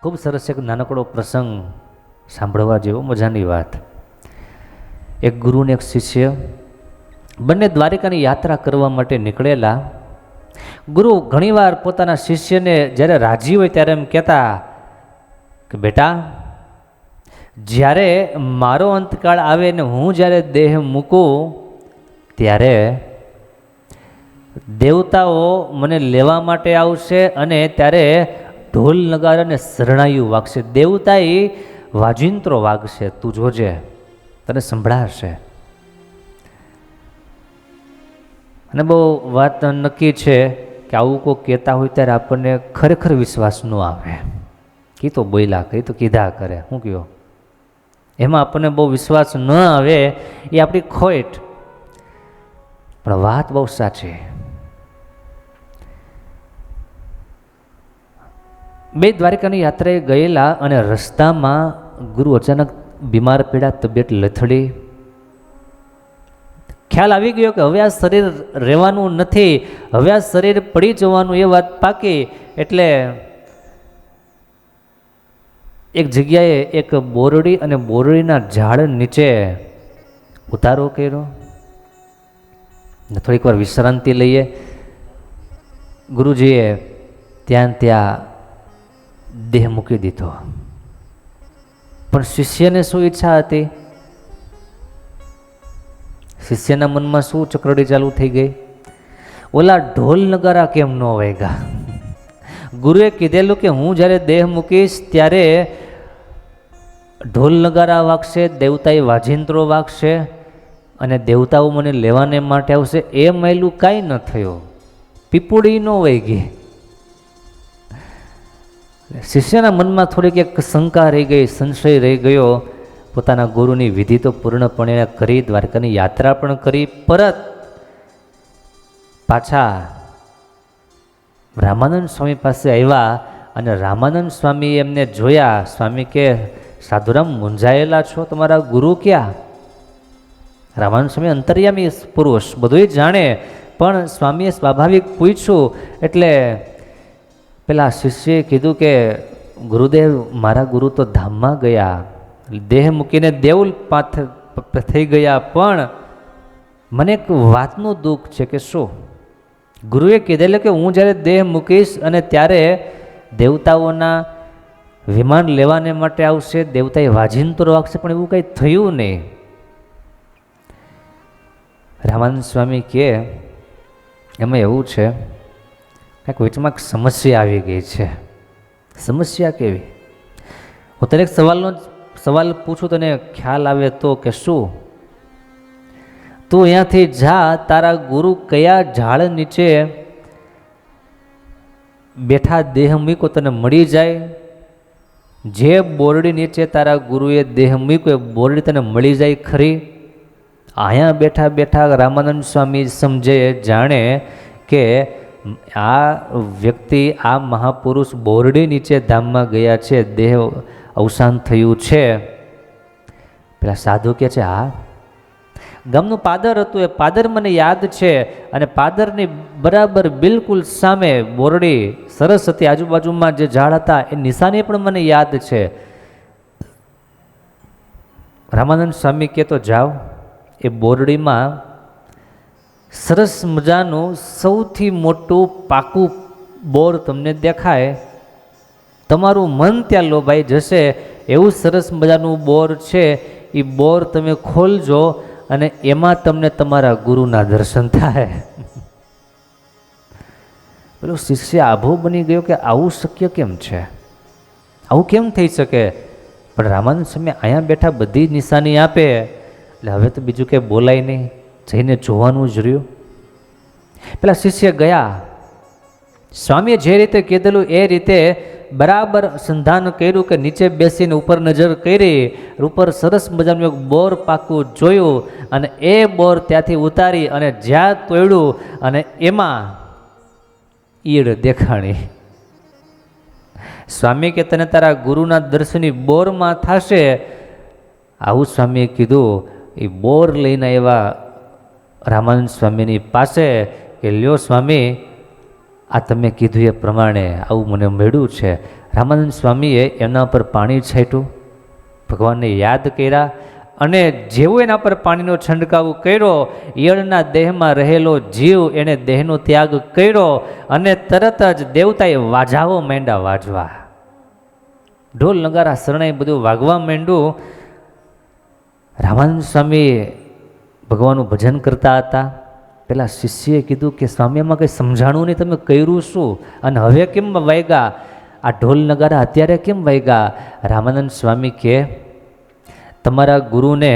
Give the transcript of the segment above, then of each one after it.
ખૂબ સરસ એક નાનકડો પ્રસંગ સાંભળવા જેવો, મજાની વાત. એક ગુરુ ને એક શિષ્ય બંને દ્વારિકાની યાત્રા કરવા માટે નીકળેલા. ગુરુ ઘણીવાર પોતાના શિષ્યને જ્યારે રાજી હોય ત્યારે એમ કહેતા કે બેટા, જ્યારે મારો અંતકાળ આવે ને હું જ્યારે દેહ મૂકું ત્યારે દેવતાઓ મને લેવા માટે આવશે અને ત્યારે ઢોલ નગારા અને શરણાઈયું વાગશે. દેવતાએ વાજિંત્રો વાગશે, તું જોજે, તને સંભળાશે. અને બહુ વાત નક્કી છે કે આવું કોઈ કહેતા હોય ત્યારે આપણને ખરેખર વિશ્વાસ ન આવે. કી તો બોલ્યા, કઈ તો કીધા કરે, શું કહ્યું, એમાં આપણને બહુ વિશ્વાસ ન આવે, એ આપણી ખોટ. પણ વાત બહુ સાચી. બે દ્વારિકાની યાત્રાએ ગયેલા અને રસ્તામાં ગુરુ અચાનક બીમાર પડ્યા, તબિયત લથડી. ખ્યાલ આવી ગયો કે હવે આ શરીર રહેવાનું નથી, હવે આ શરીર પડી જવાનું, એ વાત પાકી. એટલે એક જગ્યાએ એક બોરડી અને બોરડીના ઝાડ નીચે ઉતારો કર્યો. થોડીક વાર વિશ્રાંતિ લઈએ. ગુરુજીએ ત્યાં દેહ મૂકી દીધો. પણ શિષ્યને શું ઈચ્છા હતી? શિષ્યના મનમાં શું ચક્રડી ચાલુ થઈ ગઈ? ઓલા ઢોલ નગારા કેમ ન વાગ્યા? ગુરુએ કીધેલું કે હું જ્યારે દેહ મૂકીશ ત્યારે ઢોલ નગારા વાગશે, દેવતાએ વાજિંત્રો વાગશે અને દેવતાઓ મને લેવાને માટે આવશે. એ મહેલું કાંઈ ન થયું, પીપુડી ન વાગી. શિષ્યના મનમાં થોડીક એક શંકા રહી ગઈ, સંશય રહી ગયો. પોતાના ગુરુની વિધિ તો પૂર્ણપણે કરી, દ્વારકાની યાત્રા પણ કરી, પરત પાછા રામાનંદ સ્વામી પાસે આવ્યા અને રામાનંદ સ્વામી એમને જોયા. સ્વામી કે, સાધુરામ મૂંઝાયેલા છો, તમારા ગુરુ ક્યાં? રામાનંદ સ્વામી અંતર્યામી પુરુષ, બધું જાણે, પણ સ્વામીએ સ્વાભાવિક પૂછ્યું. એટલે પેલા શિષ્યએ કીધું કે ગુરુદેવ, મારા ગુરુ તો ધામમાં ગયા, દેહ મૂકીને દેઉલ થઈ ગયા, પણ મને એક વાતનું દુઃખ છે. કે શું? ગુરુએ કીધેલું કે હું જ્યારે દેહ મૂકીશ અને ત્યારે દેવતાઓના વિમાન લેવાને માટે આવશે, દેવતાએ વાજિંત્રો વાગશે, પણ એવું કંઈ થયું નહીં. રામાનંદ સ્વામી કહે, એમાં એવું છે, કાંઈક વચમાં સમસ્યા આવી ગઈ છે. સમસ્યા કેવી? હું તને એક સવાલ પૂછું, તને ખ્યાલ આવે તો કે શું? તું અહીંયાથી જા, તારા ગુરુ કયા ઝાડ નીચે બેઠા દેહ મૂકો તને મળી જાય. જે બોરડી નીચે તારા ગુરુએ દેહ મૂક્યો એ બોરડી તને મળી જાય ખરી? અહીંયા બેઠા બેઠા રામાનંદ સ્વામી સમજે, જાણે કે આ વ્યક્તિ, આ મહાપુરુષ બોરડી નીચે ધામમાં ગયા છે, દેહ અવસાન થયું છે. પેલા સાધુ કહે છે, હા, ગામનું પાદર હતું, એ પાદર મને યાદ છે. અને પાદરની બરાબર બિલકુલ સામે બોરડી સરસ હતી, આજુબાજુમાં જે ઝાડ હતા એ નિશાની પણ મને યાદ છે. રામાનંદ સ્વામી કહે, તો જાઓ, એ બોરડીમાં સરસ મજાનું સૌથી મોટું પાકું બોર તમને દેખાય, તમારું મન ત્યાં લોભાઈ જશે એવું સરસ મજાનું બોર છે. એ બોર તમે ખોલજો અને એમાં તમને તમારા ગુરુના દર્શન થાય. પેલો શિષ્ય આભો બની ગયો કે આવું શક્ય કેમ છે, આવું કેમ થઈ શકે? પણ રામાનંદ સ્વામી અહીંયા બેઠા બધી નિશાની આપે, એટલે હવે તો બીજું કંઈ બોલાય નહીં, જઈને જોવાનું જ રહ્યું. પેલા શિષ્ય ગયા. સ્વામીએ જે રીતે કીધેલું એ રીતે બરાબર સંધાન કર્યું કે નીચે બેસીને ઉપર નજર કરી, ઉપર સરસ મજાનું એક બોર પાકું જોયું અને એ બોર ત્યાંથી ઉતારી અને જ્યાં તોડ્યું અને એમાં ઈડ દેખાણી. સ્વામી કે તને તારા ગુરુના દર્શનની બોરમાં થશે. આવું સ્વામીએ કીધું. એ બોર લઈને આવ્યા રામાનંદ સ્વામીની પાસે કે લ્યો સ્વામી, આ તમે કીધું એ પ્રમાણે આવું મને મળ્યું છે. રામાનંદ સ્વામીએ એના પર પાણી છાંટ્યું, ભગવાનને યાદ કર્યા, અને જેવું એના પર પાણીનો છંટકાવ કર્યો, ઈયળના દેહમાં રહેલો જીવ એને દેહનો ત્યાગ કર્યો, અને તરત જ દેવતાએ વાજાઓ માંડ્યા વાજવા, ઢોલ નગારા શરણાઈ બધું વાગવા માંડ્યું. રામાનંદ સ્વામી ભગવાનનું ભજન કરતા હતા. પેલા શિષ્યએ કીધું કે સ્વામી એમાં કંઈ સમજાણું નહીં, તમે કર્યું શું, અને હવે કેમ વાગ્યા આ ઢોલ નગારા, અત્યારે કેમ વાગ્યા? રામાનંદ સ્વામી કે તમારા ગુરુને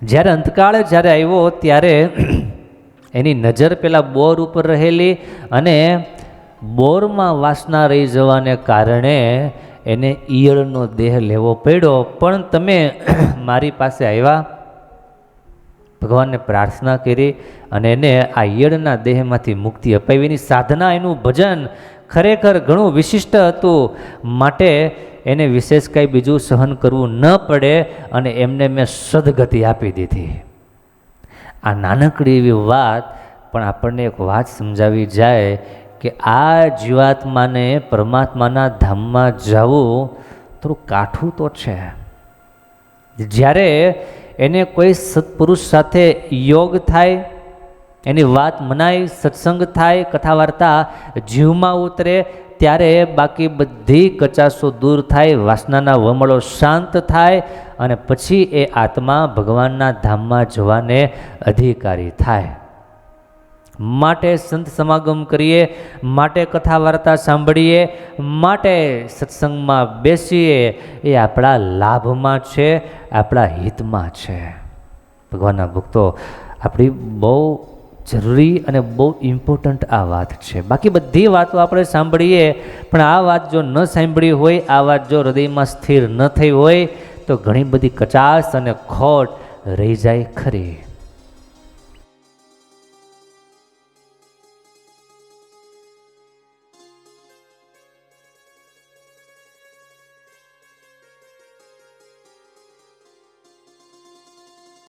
જ્યારે અંતકાળ જ્યારે આવ્યો ત્યારે એની નજર પેલા બોર ઉપર રહેલી, અને બોરમાં વાસના રહી જવાને કારણે એને ઈયળનો દેહ લેવો પડ્યો. પણ તમે મારી પાસે આવ્યા, ભગવાનને પ્રાર્થના કરી, અને એને આ ઈયળના દેહમાંથી મુક્તિ અપાવી. એની સાધના, એનું ભજન ખરેખર ઘણું વિશિષ્ટ હતું, માટે એને વિશેષ કંઈ બીજું સહન કરવું ન પડે, અને એમને મેં સદગતિ આપી દીધી. આ નાનકડી એવી વાત પણ આપણને એક વાત સમજાવી જાય કે આ જીવાત્માને પરમાત્માના ધામમાં જવું થોડું કાઠું તો છે. જ્યારે એને કોઈ સત્પુરુષ સાથે યોગ થાય, એની વાત મનાય, સત્સંગ થાય, કથા વાર્તા જીવમાં ઉતરે, ત્યારે બાકી બધી કચાસો દૂર થાય, વાસનાના વમળો શાંત થાય, અને પછી એ આત્મા ભગવાનના ધામમાં જવાને અધિકારી થાય. માટે સંત સમાગમ કરીએ, માટે કથા વાર્તા સાંભળીએ, માટે સત્સંગમાં બેસીએ, એ આપણા લાભમાં છે, આપણા હિતમાં છે. ભગવાનના ભક્તો, આપણી બહુ જરૂરી અને બહુ ઇમ્પોર્ટન્ટ આ વાત છે. બાકી બધી વાતો આપણે સાંભળીએ, પણ આ વાત જો ન સાંભળી હોય, આ વાત જો હૃદયમાં સ્થિર ન થઈ હોય, તો ઘણી બધી કચાશ અને ખોટ રહી જાય ખરી.